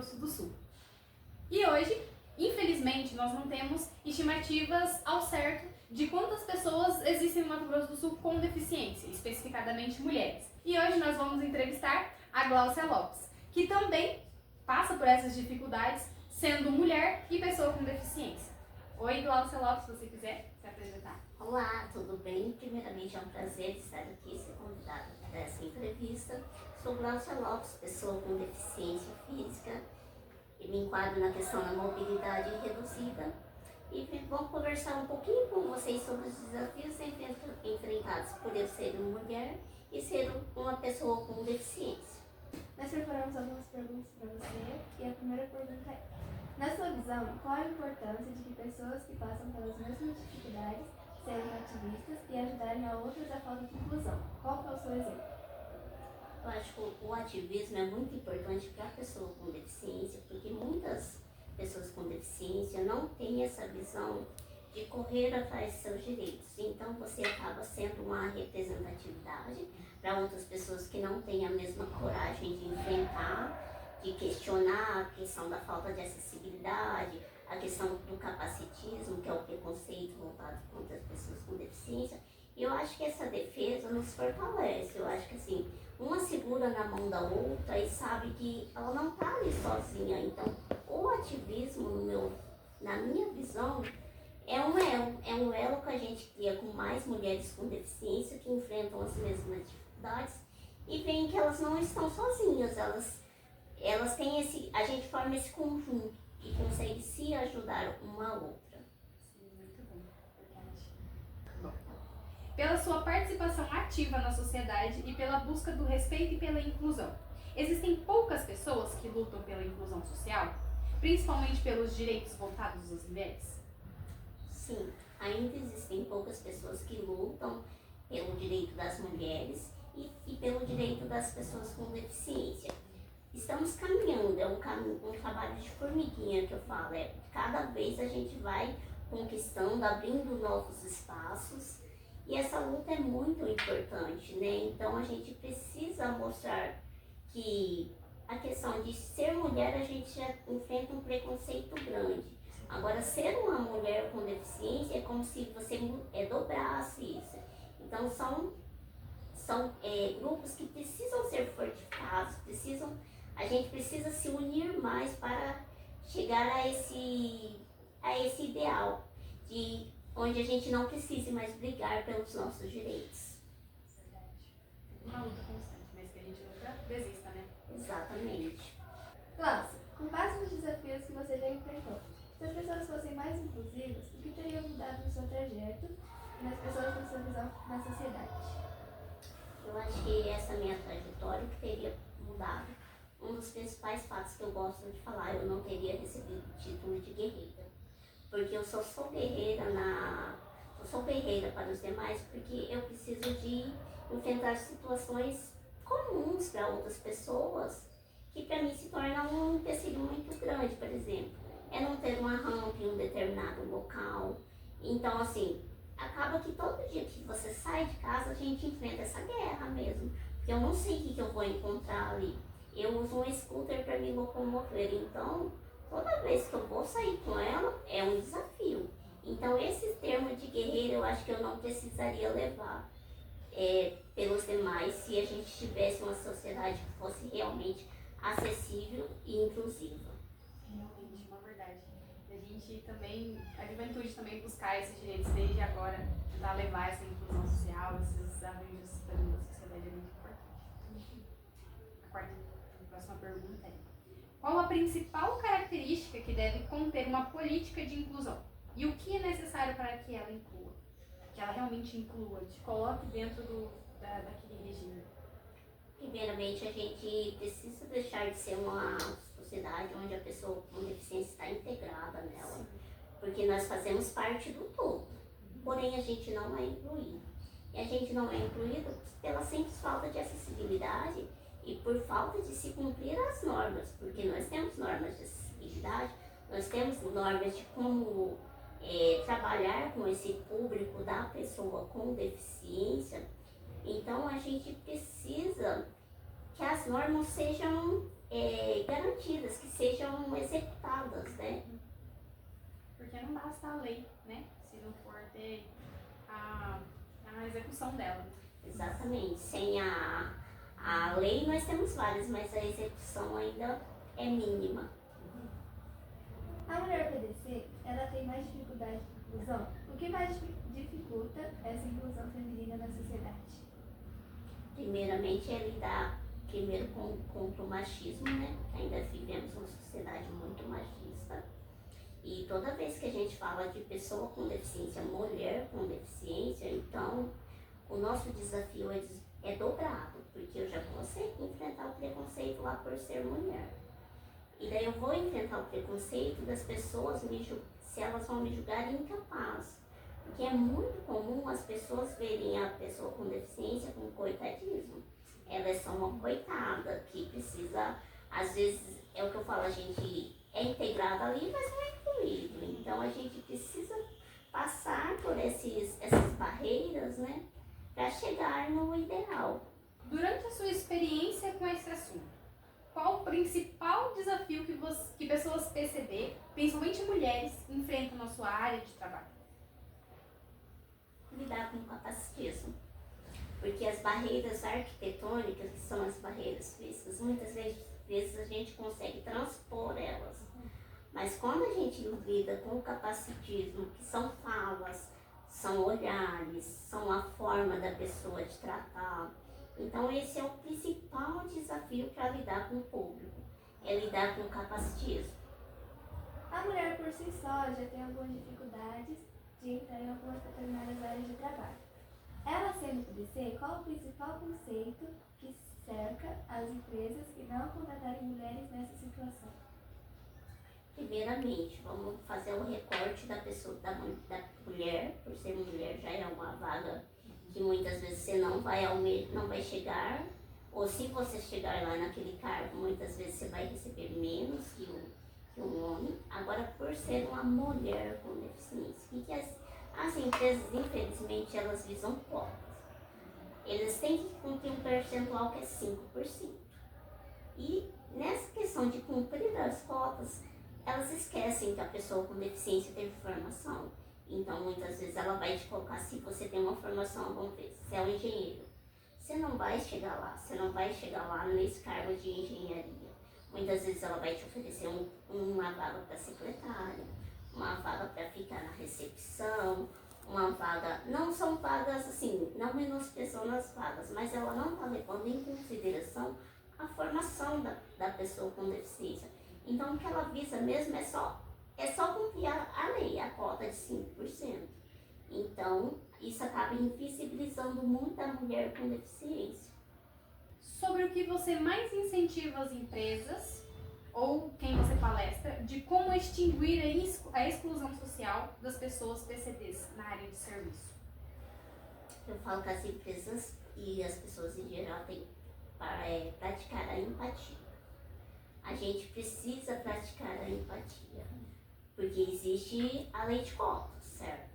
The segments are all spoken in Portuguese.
Grosso do Sul. E hoje, infelizmente, nós não temos estimativas ao certo de quantas pessoas existem no Mato Grosso do Sul com deficiência, especificadamente mulheres. E hoje nós vamos entrevistar a Gláucia Lopes, que também passa por essas dificuldades, sendo mulher e pessoa com deficiência. Oi, Gláucia Lopes, se você quiser se apresentar. Olá, tudo bem? Primeiramente é um prazer estar aqui, ser convidada para essa entrevista. Sou Gláucia Lopes, pessoa com deficiência física, e me enquadro na questão da mobilidade reduzida. E vamos conversar um pouquinho com vocês sobre os desafios enfrentados por eu ser uma mulher e ser uma pessoa com deficiência. Nós preparamos algumas perguntas para você e a primeira pergunta é: na sua visão, qual a importância de que pessoas que passam pelas mesmas dificuldades sejam ativistas e ajudarem a outras à falta de inclusão? Qual que é o seu exemplo? Eu acho que o ativismo é muito importante para a pessoa com deficiência, porque muitas pessoas com deficiência não têm essa visão de correr atrás de seus direitos. Então você acaba sendo uma representatividade para outras pessoas que não têm a mesma coragem de enfrentar, de questionar a questão da falta de acessibilidade, a questão do capacitismo, que é o preconceito voltado contra as pessoas com deficiência. E eu acho que essa defesa nos fortalece. Eu acho que assim, uma segura na mão da outra e sabe que ela não está ali sozinha. Então, o ativismo, na minha visão, é um elo que a gente cria com mais mulheres com deficiência que enfrentam as mesmas dificuldades e veem que elas não estão sozinhas, elas têm a gente forma esse conjunto e consegue se ajudar uma a outra. Sim, muito bom, verdade. Bom, pela sua participação ativa na sociedade e pela busca do respeito e pela inclusão, existem poucas pessoas que lutam pela inclusão social, principalmente pelos direitos voltados às mulheres? Sim, ainda existem poucas pessoas que lutam pelo direito das mulheres e pelo direito das pessoas com deficiência. Estamos caminhando, é um trabalho de formiguinha que eu falo, cada vez a gente vai conquistando, abrindo novos espaços e essa luta é muito importante, né? Então a gente precisa mostrar que a questão de ser mulher a gente já enfrenta um preconceito grande. Agora, ser uma mulher com deficiência é como se você dobrasse isso. Então, são grupos que precisam ser fortificados, a gente precisa se unir mais para chegar a esse ideal, onde a gente não precise mais brigar pelos nossos direitos. Verdade. Uma luta constante, mas que a gente nunca desista, né? Exatamente. Gláucia, com base nos desafios que você já enfrentou, se as pessoas fossem mais inclusivas, o que teria mudado no seu trajeto e nas pessoas na sua visão na sociedade? Eu acho que essa minha trajetória que teria mudado. Um dos principais fatos que eu gosto de falar, eu não teria recebido o título de guerreira. Porque eu só sou guerreira para os demais, porque eu preciso de enfrentar situações comuns para outras pessoas, que para mim se torna um empecilho muito grande, por exemplo. É não ter uma rampa em um determinado local. Então, assim, acaba que todo dia que você sai de casa, a gente enfrenta essa guerra mesmo. Porque eu não sei o que eu vou encontrar ali. Eu uso um scooter para me locomover, então, toda vez que eu vou sair com ela, é um desafio. Então, esse termo de guerreira, eu acho que eu não precisaria levar pelos demais se a gente tivesse uma sociedade que fosse realmente acessível e inclusiva. Realmente, uma verdade. E a juventude também buscar esses direitos desde agora, tentar levar essa inclusão social, esses arranjos para a sociedade é muito importante. A próxima pergunta é: qual a principal característica que deve conter uma política de inclusão? E o que é necessário para que ela inclua? Que ela realmente inclua, te coloque dentro daquele regime? Primeiramente, a gente precisa deixar de ser uma sociedade onde a pessoa com deficiência está integrada nela, porque nós fazemos parte do todo, porém a gente não é incluído. E a gente não é incluído pela simples falta de acessibilidade e por falta de se cumprir as normas, porque nós temos normas de acessibilidade, nós temos normas de como trabalhar com esse público da pessoa com deficiência. Então a gente precisa que as normas sejam garantidas, que sejam executadas, né? Porque não basta a lei, né? Se não for ter a execução dela. Exatamente. Sem a lei nós temos várias, mas a execução ainda é mínima. A mulher PDC, ela tem mais dificuldade de inclusão? O que mais dificulta essa inclusão feminina na sociedade? Primeiramente é lidar primeiro contra o machismo, né? Ainda vivemos uma sociedade muito machista. E toda vez que a gente fala de pessoa com deficiência, mulher com deficiência, então o nosso desafio é dobrado, porque eu já vou enfrentar o preconceito lá por ser mulher. E daí eu vou enfrentar o preconceito das pessoas se elas vão me julgar incapaz. Porque é muito comum as pessoas verem a pessoa com deficiência com coitadismo. Ela é só uma coitada que precisa, às vezes, é o que eu falo, a gente é integrado ali, mas não é incluído. Então a gente precisa passar por essas barreiras, né, para chegar no ideal. Durante a sua experiência com esse assunto, qual o principal desafio que pessoas PCD, principalmente mulheres, enfrentam na sua área de trabalho? Lidar com o capacitismo. Porque as barreiras arquitetônicas, que são as barreiras físicas, muitas vezes a gente consegue transpor elas. Mas quando a gente lida com o capacitismo, que são falas, são olhares, são a forma da pessoa de tratar, então esse é o principal desafio para lidar com o público, é lidar com o capacitismo. A mulher por si só já tem algumas dificuldades de entrar em algumas determinadas áreas de trabalho. Ela sendo PDC, qual o principal conceito que cerca as empresas que não contratarem mulheres nessa situação? Primeiramente, vamos fazer o recorte da pessoa, da mulher, por ser mulher já é uma vaga que muitas vezes você não vai chegar, ou se você chegar lá naquele cargo, muitas vezes você vai receber menos que um homem. Agora, por ser uma mulher com deficiência, o que as empresas, infelizmente, elas visam cotas. Eles têm que cumprir um percentual que é 5%. E nessa questão de cumprir as cotas, elas esquecem que a pessoa com deficiência teve formação. Então, muitas vezes, ela vai te colocar, se você tem uma formação, vamos ver, você é um engenheiro. Você não vai chegar lá nesse cargo de engenharia. Muitas vezes ela vai te oferecer uma vaga para secretária, uma vaga para ficar na recepção, uma vaga, não são vagas assim, não menosprezando as vagas, mas ela não está levando em consideração a formação da pessoa com deficiência. Então o que ela visa mesmo é só cumprir a lei, a cota de 5%. Então isso acaba invisibilizando muito a mulher com deficiência. Sobre o que você mais incentiva as empresas, ou quem você palestra, de como extinguir a exclusão social das pessoas PCDs na área de serviço? Eu falo que as empresas e as pessoas em geral têm que praticar a empatia. A gente precisa praticar a empatia, porque existe a lei de cotas, certo?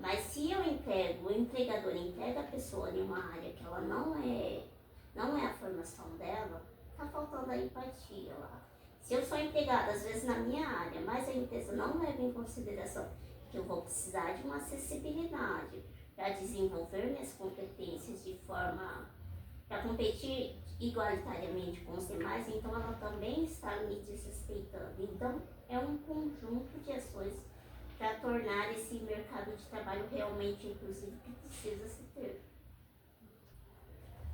Mas se o empregador entrega a pessoa em uma área que ela não é a formação dela, tá faltando a empatia lá. Se eu sou empregada, às vezes na minha área, mas a empresa não leva em consideração que eu vou precisar de uma acessibilidade para desenvolver minhas competências de forma para competir igualitariamente com os demais, então ela também está me desrespeitando. Então é um conjunto de ações para tornar esse mercado de trabalho realmente inclusivo que precisa se ter.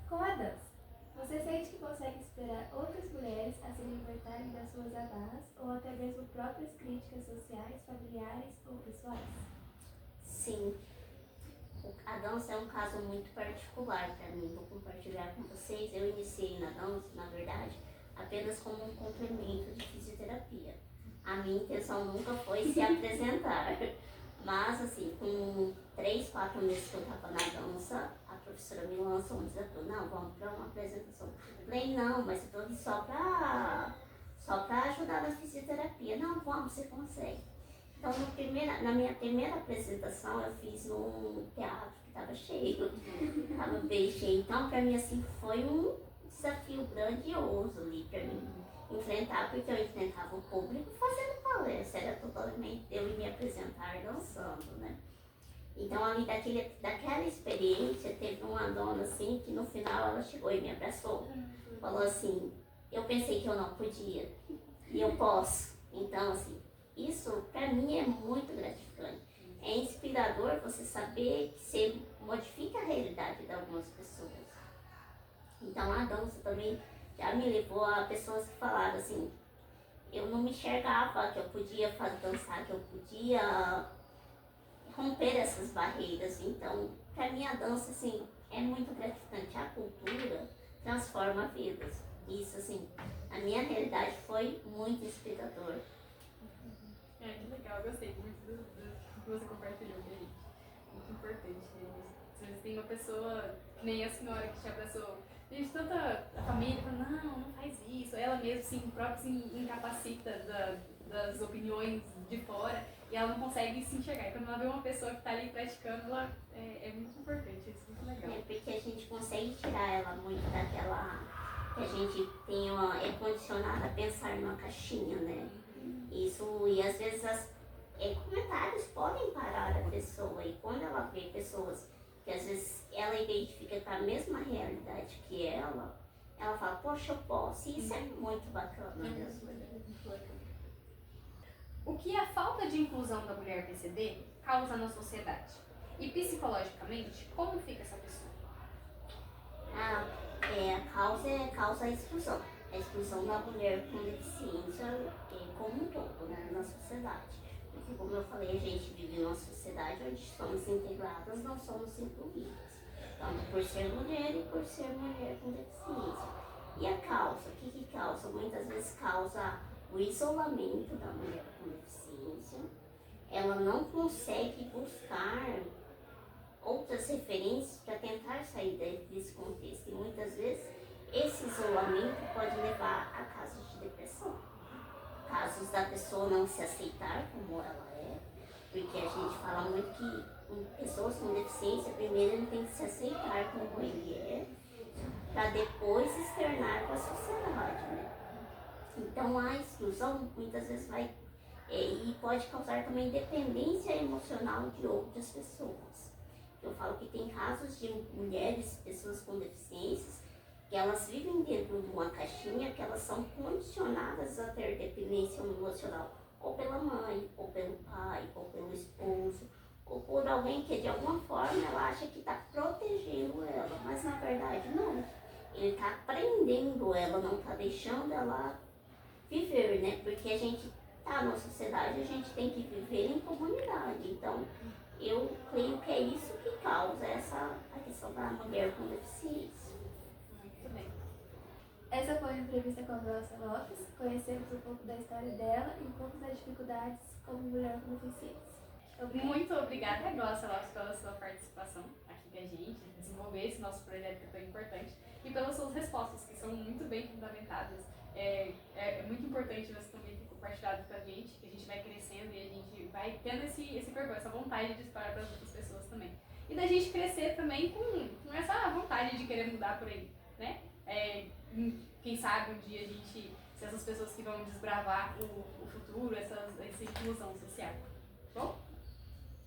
Com a dança, você sente que consegue inspirar outras mulheres a se libertarem das suas amarras ou até mesmo próprias críticas sociais, familiares ou pessoais? Sim. A dança é um caso muito particular para mim, vou compartilhar com vocês. Eu iniciei na dança, na verdade, apenas como um complemento de fisioterapia. A minha intenção nunca foi se apresentar, mas assim, com 3, 4 meses que eu estava na dança, a professora me lançou um desafio, não, vamos para uma apresentação. Eu falei, não, mas eu estou aqui só para ajudar na fisioterapia. Não, vamos, você consegue. Então, na minha primeira apresentação, eu fiz num teatro que estava cheio, estava bem cheio. Então, para mim, assim, foi um desafio grandioso ali para mim enfrentar, porque eu enfrentava o público fazendo palestra, era totalmente eu ir me apresentar dançando, né? Então ali daquela experiência teve uma dona assim que no final ela chegou e me abraçou, falou assim, eu pensei que eu não podia e eu posso. Então assim, isso para mim é muito gratificante. É inspirador você saber que você modifica a realidade de algumas pessoas. Então a dança também já me levou a pessoas que falaram assim, eu não me enxergava que eu podia dançar, que eu podia romper essas barreiras. Então, para mim a dança assim é muito gratificante. A cultura transforma vidas. Isso assim, a minha realidade foi muito inspirador. Que legal, eu gostei muito do que você compartilhou com a gente. Muito importante. Às vezes tem uma pessoa, que nem a senhora que te abraçou, gente, tanta a família fala, não faz isso. Ela mesma assim, própria se incapacita das opiniões de fora e ela não consegue se enxergar. E quando ela vê uma pessoa que está ali praticando, ela é muito importante, isso é muito legal. É porque a gente consegue tirar ela muito daquela que a gente é condicionada a pensar numa caixinha, né? Isso, e às vezes comentários podem parar a pessoa, e quando ela vê pessoas que às vezes ela identifica com a mesma realidade que ela fala, poxa, eu posso, e isso é muito bacana mesmo. O que a falta de inclusão da mulher PCD causa na sociedade? E psicologicamente, como fica essa pessoa? A causa a exclusão. A exclusão da mulher com deficiência como um todo, né, na sociedade. Porque, como eu falei, a gente vive numa sociedade onde somos integradas, não somos incluídas. Tanto por ser mulher e por ser mulher com deficiência. E a causa, o que causa? Muitas vezes causa o isolamento da mulher com deficiência. Ela não consegue buscar outras referências para tentar sair desse contexto. E muitas vezes esse isolamento pode levar a casos de depressão. Casos da pessoa não se aceitar como ela é, porque a gente fala muito que pessoas com deficiência, primeiro ele tem que se aceitar como ele é, para depois externar para a sociedade, né? Então a exclusão muitas vezes e pode causar também dependência emocional de outras pessoas. Eu falo que tem casos de mulheres, pessoas com deficiências, que elas vivem dentro de uma caixinha, que elas são condicionadas a ter dependência emocional, ou pela mãe, ou pelo pai, ou pelo esposo, ou por alguém que de alguma forma ela acha que está protegendo ela, mas na verdade não. Ele está prendendo ela, não está deixando ela viver, né? Porque a gente está na sociedade, a gente tem que viver em comunidade. Então, eu creio que é isso que causa a questão da mulher com deficiência. Muito bem. Essa foi a entrevista com a Glaucia Lopes. Conhecemos um pouco da história dela e um pouco das dificuldades como mulher com deficiência. Muito obrigada, Glaucia Lopes, pela sua participação aqui com a gente, desenvolver esse nosso projeto que é tão importante e pelas suas respostas, que são muito bem fundamentadas. É muito importante você também ter compartilhado com a gente, que a gente vai crescendo e a gente vai tendo esse percurso, essa vontade de disparar para as outras pessoas também. E da gente crescer também com essa vontade de querer mudar por aí, né? Quem sabe um dia a gente, se essas pessoas que vão desbravar o futuro, essa inclusão social. Bom?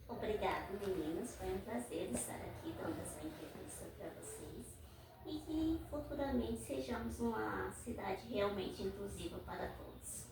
Obrigada, meninas. Foi um prazer estar aqui dando essa entrevista para vocês. E que futuramente sejamos uma cidade realmente inclusiva para todos.